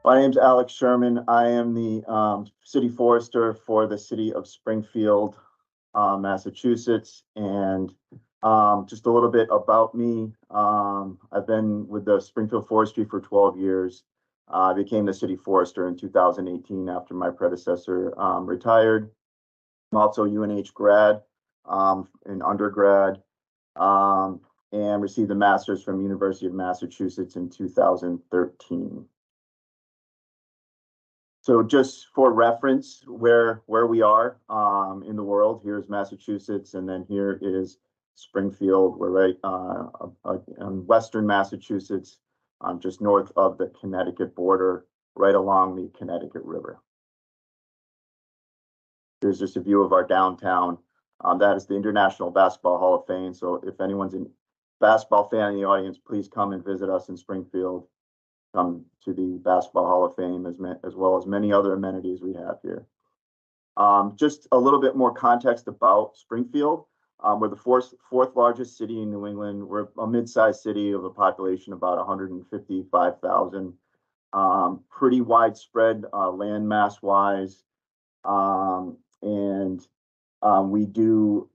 My name's Alex Sherman. I am the city forester for the city of Springfield, Massachusetts. And just a little bit about me. I've been with the Springfield Forestry for 12 years. I became the city forester in 2018 after my predecessor retired. I'm also UNH grad, an undergrad, and received a master's from University of Massachusetts in 2013. So just for reference, where we are in the world, here's Massachusetts, and then here is Springfield. We're right in western Massachusetts, just north of the Connecticut border, right along the Connecticut River. Here's just a view of our downtown. That is the International Basketball Hall of Fame. So if anyone's a basketball fan in the audience, please come and visit us in Springfield. Come to the Basketball Hall of Fame as well as many other amenities we have here. Just a little bit more context about Springfield. We're the fourth largest city in New England. We're a mid-sized city of a population about 155,000. Pretty widespread land mass wise. We do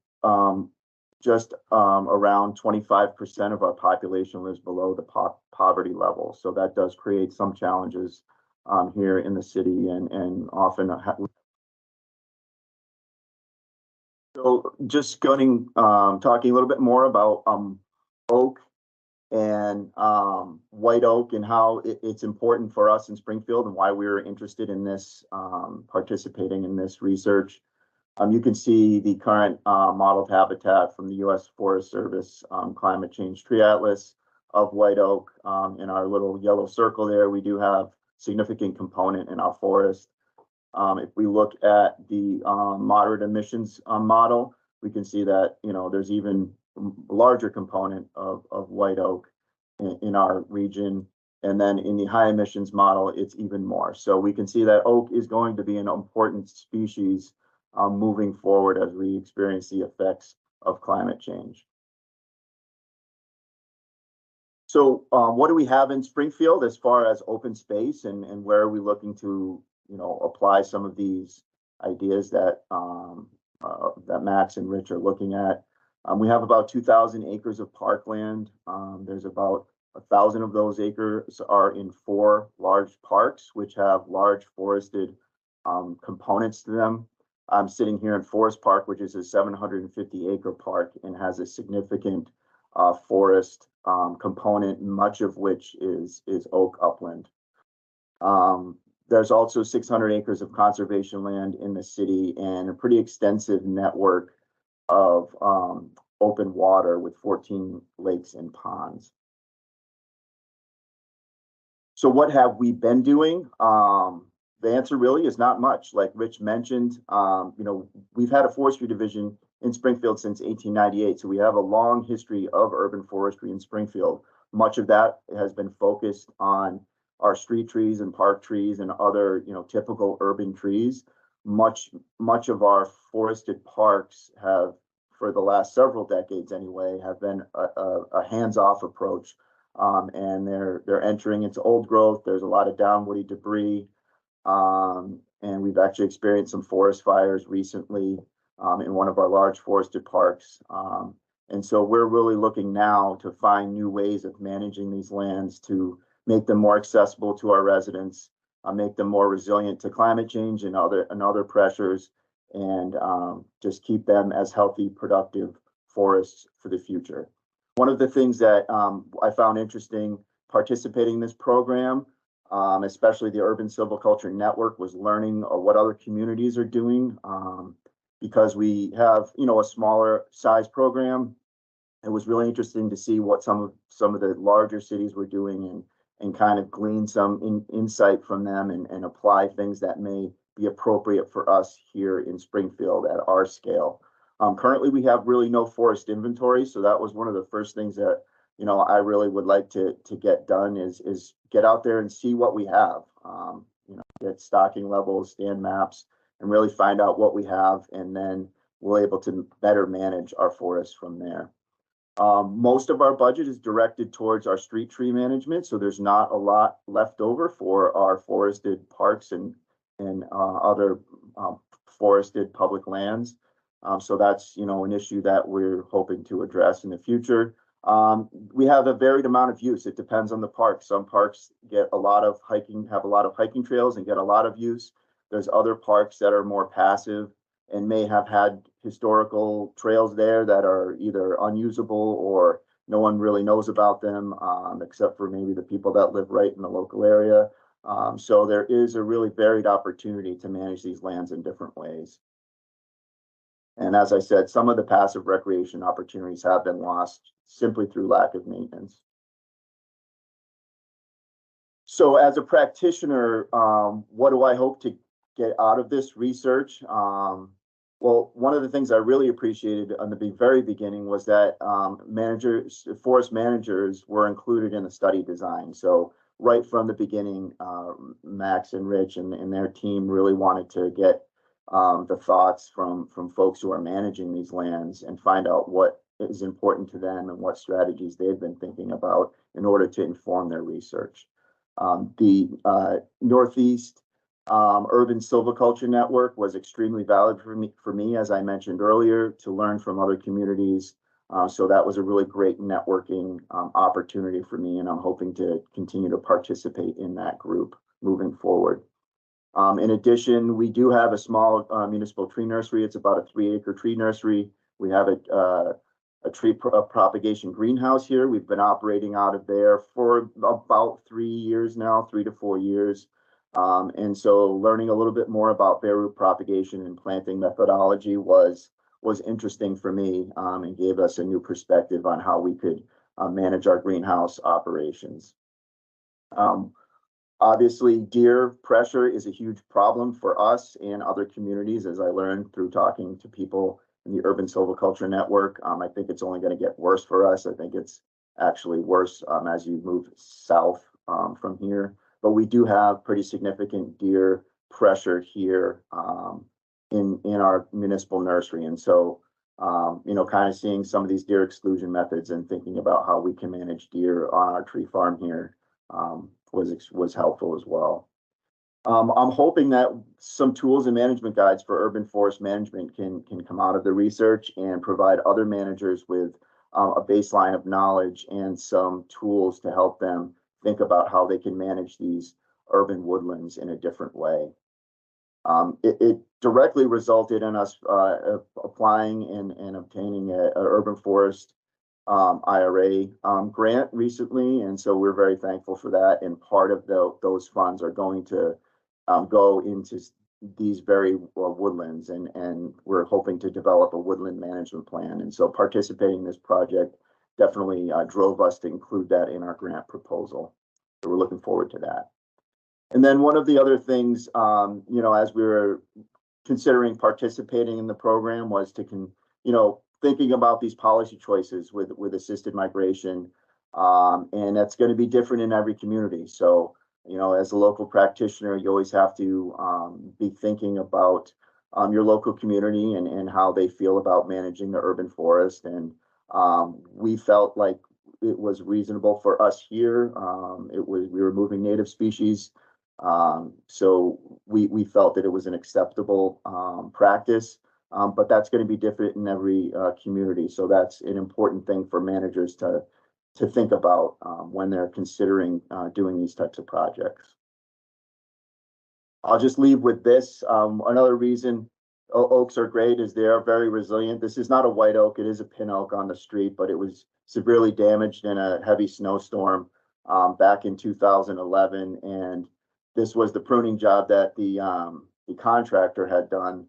just around 25% of our population lives below the poverty level. So that does create some challenges here in the city and often. So just talking a little bit more about oak and white oak and how it's important for us in Springfield and why we were interested in this, participating in this research. You can see the current modeled habitat from the U.S. Forest Service Climate Change Tree Atlas of white oak. In our little yellow circle there, we do have significant component in our forest. If we look at the moderate emissions model, we can see that there's even larger component of white oak in our region. And then in the high emissions model, it's even more. So we can see that oak is going to be an important species moving forward as we experience the effects of climate change. So what do we have in Springfield as far as open space and where are we looking to apply some of these ideas that that Max and Rich are looking at? We have about 2,000 acres of parkland. There's about 1,000 of those acres are in 4 large parks, which have large forested components to them. I'm sitting here in Forest Park, which is a 750-acre park and has a significant forest component, much of which is oak upland. There's also 600 acres of conservation land in the city and a pretty extensive network of open water with 14 lakes and ponds. So what have we been doing? The answer really is not much. Like Rich mentioned, we've had a forestry division in Springfield since 1898. So we have a long history of urban forestry in Springfield. Much of that has been focused on our street trees and park trees and other, typical urban trees. Much of our forested parks have, for the last several decades anyway, have been a hands-off approach. And they're entering into old growth. There's a lot of downwoody debris. And we've actually experienced some forest fires recently in one of our large forested parks. And so we're really looking now to find new ways of managing these lands to make them more accessible to our residents, make them more resilient to climate change and other pressures, and just keep them as healthy, productive forests for the future. One of the things that I found interesting participating in this program, especially the Urban Silviculture Network, was learning what other communities are doing. Because we have, a smaller size program, it was really interesting to see what some of the larger cities were doing and kind of glean some insight from them and apply things that may be appropriate for us here in Springfield at our scale. Currently, we have really no forest inventory, so that was one of the first things that I really would like to get done is get out there and see what we have. Get stocking levels, stand maps, and really find out what we have, and then we're able to better manage our forests from there. Most of our budget is directed towards our street tree management, so there's not a lot left over for our forested parks and other forested public lands. So that's, an issue that we're hoping to address in the future. We have a varied amount of use. It depends on the park. Some parks get a lot of hiking, have a lot of hiking trails and get a lot of use. There's other parks that are more passive and may have had historical trails there that are either unusable or no one really knows about them, except for maybe the people that live right in the local area. So there is a really varied opportunity to manage these lands in different ways. And as I said, some of the passive recreation opportunities have been lost simply through lack of maintenance. So as a practitioner, what do I hope to get out of this research? Well, one of the things I really appreciated on the very beginning was that forest managers were included in the study design. So right from the beginning, Max and Rich and their team really wanted to get the thoughts from folks who are managing these lands and find out what is important to them and what strategies they've been thinking about in order to inform their research. The Northeast Urban Silviculture Network was extremely valuable for me, as I mentioned earlier, to learn from other communities. So that was a really great networking opportunity for me, and I'm hoping to continue to participate in that group moving forward. In addition, we do have a small municipal tree nursery. It's about a 3-acre tree nursery. We have a tree propagation greenhouse here. We've been operating out of there for about 3 years now, 3 to 4 years. And so learning a little bit more about bare root propagation and planting methodology was interesting for me, and gave us a new perspective on how we could manage our greenhouse operations. Obviously, deer pressure is a huge problem for us and other communities, as I learned through talking to people in the Urban Silviculture Network. I think it's only going to get worse for us. I think it's actually worse as you move south from here. But we do have pretty significant deer pressure here in our municipal nursery. And so, kind of seeing some of these deer exclusion methods and thinking about how we can manage deer on our tree farm here was helpful as well. I'm hoping that some tools and management guides for urban forest management can come out of the research and provide other managers with a baseline of knowledge and some tools to help them think about how they can manage these urban woodlands in a different way. It directly resulted in us applying and obtaining an urban forest IRA grant recently, and so we're very thankful for that. And part of those funds are going to go into these very woodlands, and we're hoping to develop a woodland management plan. And so participating in this project definitely drove us to include that in our grant proposal. So we're looking forward to that. And then one of the other things, as we were considering participating in the program was to, thinking about these policy choices with assisted migration. And that's going to be different in every community. So, as a local practitioner, you always have to be thinking about your local community and how they feel about managing the urban forest. And we felt like it was reasonable for us here. We were moving native species. So we felt that it was an acceptable practice, but that's going to be different in every community. So that's an important thing for managers to think about when they're considering doing these types of projects. I'll just leave with this. Another reason oaks are great is they are very resilient. This is not a white oak, it is a pin oak on the street, but it was severely damaged in a heavy snowstorm back in 2011. And this was the pruning job that the contractor had done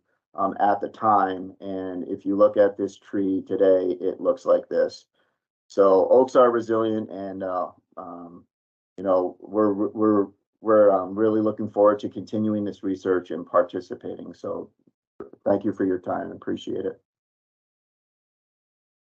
at the time. And if you look at this tree today, it looks like this. So oaks are resilient, and we're really looking forward to continuing this research and participating. So thank you for your time. Appreciate it.